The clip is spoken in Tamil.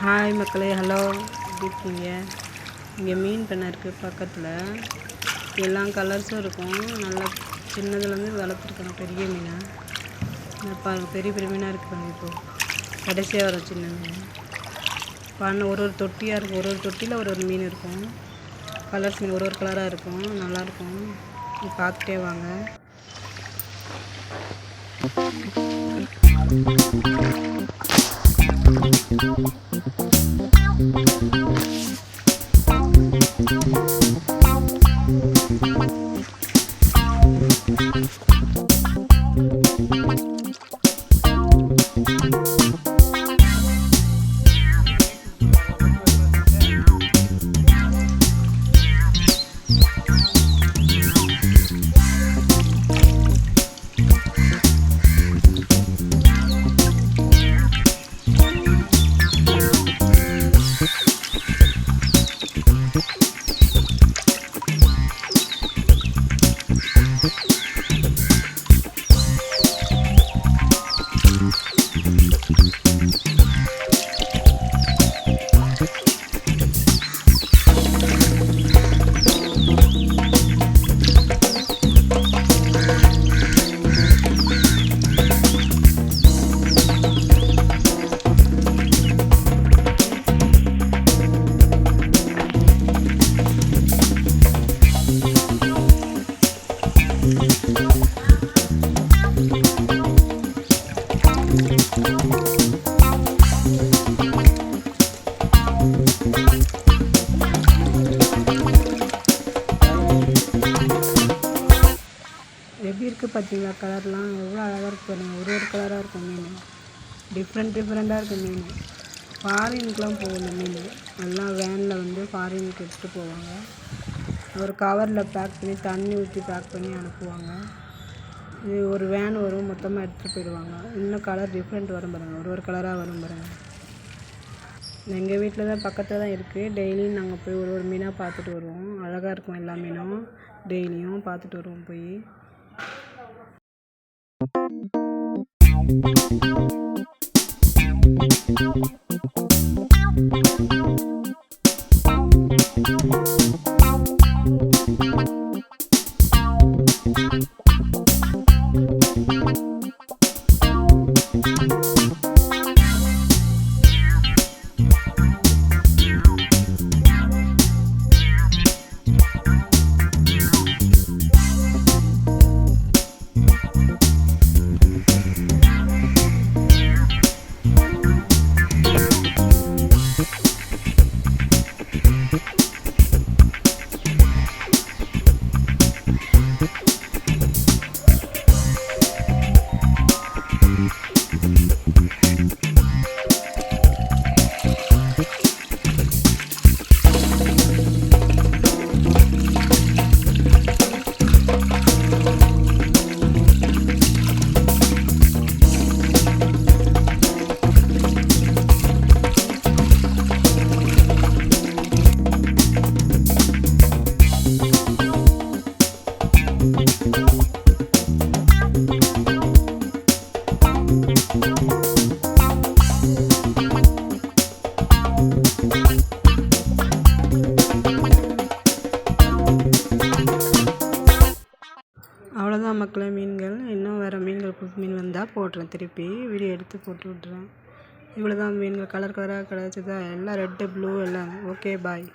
ஹாய் மக்களே, ஹலோ, எப்படி இருக்கீங்க? இங்கே மீன் பண்ணை இருக்குது பக்கத்தில். எல்லா கலர்ஸும் இருக்கும். நல்லா சின்னதுலேருந்து வளர்த்துருக்காங்க பெரிய மீனை. பாருங்கள், பெரிய பெரிய மீனாக இருக்குறாங்க. இப்போது கடைசியாக வரும் சின்ன மீன். ஒரு தொட்டியாக இருக்கும். ஒரு தொட்டியில் ஒரு மீன் இருக்கும். கலர்ஸ் மீன் ஒரு கலராக இருக்கும். நல்லாயிருக்கும். பார்த்துட்டே வாங்க. எப்படி இருக்குது பார்த்தீங்களா? கலர்லாம் எவ்வளோ அழகாக இருக்குது பாருங்கள். ஒரு கலராக இருக்கும் மீன். டிஃப்ரெண்ட்டாக இருக்கும் மீன். ஃபாரினுக்குலாம் போகும் இந்த மீன். எல்லாம் வேனில் ஃபாரினுக்கு எடுத்துகிட்டு போவாங்க. ஒரு கவரில் பேக் பண்ணி தண்ணி ஊற்றி பேக் பண்ணி அனுப்புவாங்க. இது ஒரு வேன் வரும், மொத்தமாக எடுத்துகிட்டு போயிடுவாங்க. இன்னும் கலர் டிஃப்ரெண்ட் வரும் பாருங்கள். ஒரு கலராக வரும் பாருங்கள். எங்கள் வீட்டில் தான் பக்கத்தில் தான் இருக்குது. டெய்லியும் நாங்கள் போய் ஒரு மீனாக பார்த்துட்டு வருவோம். அழகாக இருக்கும் எல்லா மீனும். டெய்லியும் பார்த்துட்டு வருவோம் போய். அவ்வளோதான் மக்களே மீன்கள். இன்னும் வேறு மீன்கள் புது மீன் வந்தால் போடுறேன். திருப்பி வீடியோ எடுத்து போட்டு விட்றேன். இவ்வளோ தான் மீன்கள். கலராக கிடச்சிதா? எல்லாம் ரெட்டு ப்ளூ எல்லாம். ஓகே, பாய்.